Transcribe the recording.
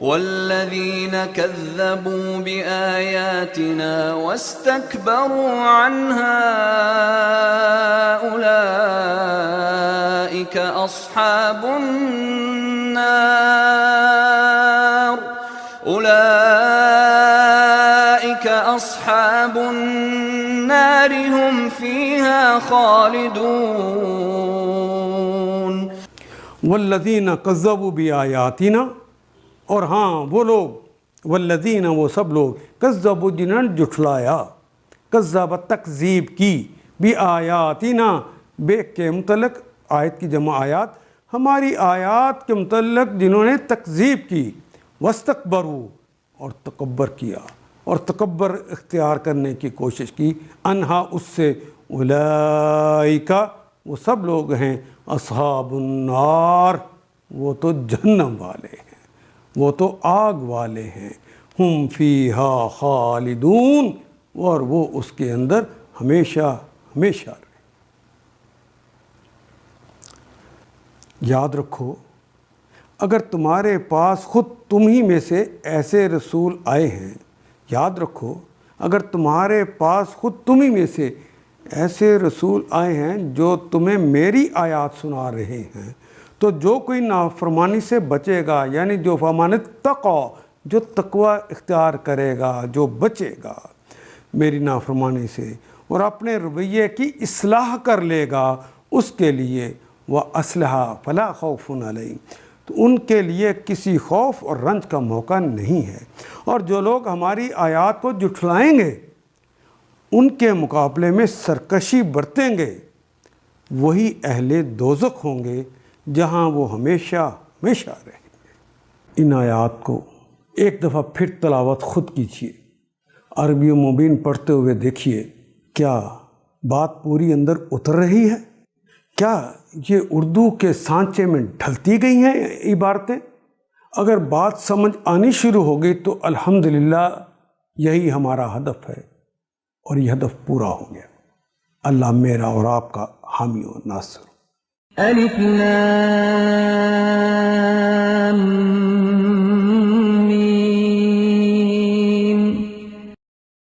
والذین کذبوا بآیاتنا واستکبروا عنها اولئک اصحاب النار هم فیہا خالدون۔ والذین کذبوا بآیاتنا، اور ہاں وہ لوگ، والذین وہ سب لوگ، کذبوا جنہوں نے جھٹلایا، کذب تکذیب کی، بآیاتنا بے کے متعلق، آیت کی جمع آیات، ہماری آیات کے متعلق جنہوں نے تکذیب کی، واستکبروا اور تکبر کیا اور تکبر اختیار کرنے کی کوشش کی، انہا اس سے، اولئک وہ سب لوگ ہیں، اصحاب النار وہ تو جہنم والے ہیں، وہ تو آگ والے ہیں، ہم فیہا خالدون اور وہ اس کے اندر ہمیشہ ہمیشہ رہے۔ یاد رکھو، اگر تمہارے پاس خود تم ہی میں سے ایسے رسول آئے ہیں، یاد رکھو اگر تمہارے پاس خود تم ہی میں سے ایسے رسول آئے ہیں جو تمہیں میری آیات سنا رہے ہیں، تو جو کوئی نافرمانی سے بچے گا، یعنی جو فمن اتقی، جو تقوی اختیار کرے گا، جو بچے گا میری نافرمانی سے اور اپنے رویے کی اصلاح کر لے گا، اس کے لیے وَأَصْلَحَ فَلَا خَوْفٌ عَلَيْهِمْ، تو ان کے لیے کسی خوف اور رنج کا موقع نہیں ہے۔ اور جو لوگ ہماری آیات کو جھٹلائیں گے، ان کے مقابلے میں سرکشی برتیں گے، وہی اہل دوزخ ہوں گے جہاں وہ ہمیشہ ہمیشہ رہیں گے۔ ان آیات کو ایک دفعہ پھر تلاوت خود کیجیے، عربی و مبین پڑھتے ہوئے دیکھیے، کیا بات پوری اندر اتر رہی ہے؟ کیا یہ اردو کے سانچے میں ڈھلتی گئی ہیں عبارتیں؟ اگر بات سمجھ آنی شروع ہوگی تو الحمدللہ یہی ہمارا ہدف ہے، اور یہ ہدف پورا ہو گیا۔ اللہ میرا اور آپ کا حامی و ناصر۔ الف لام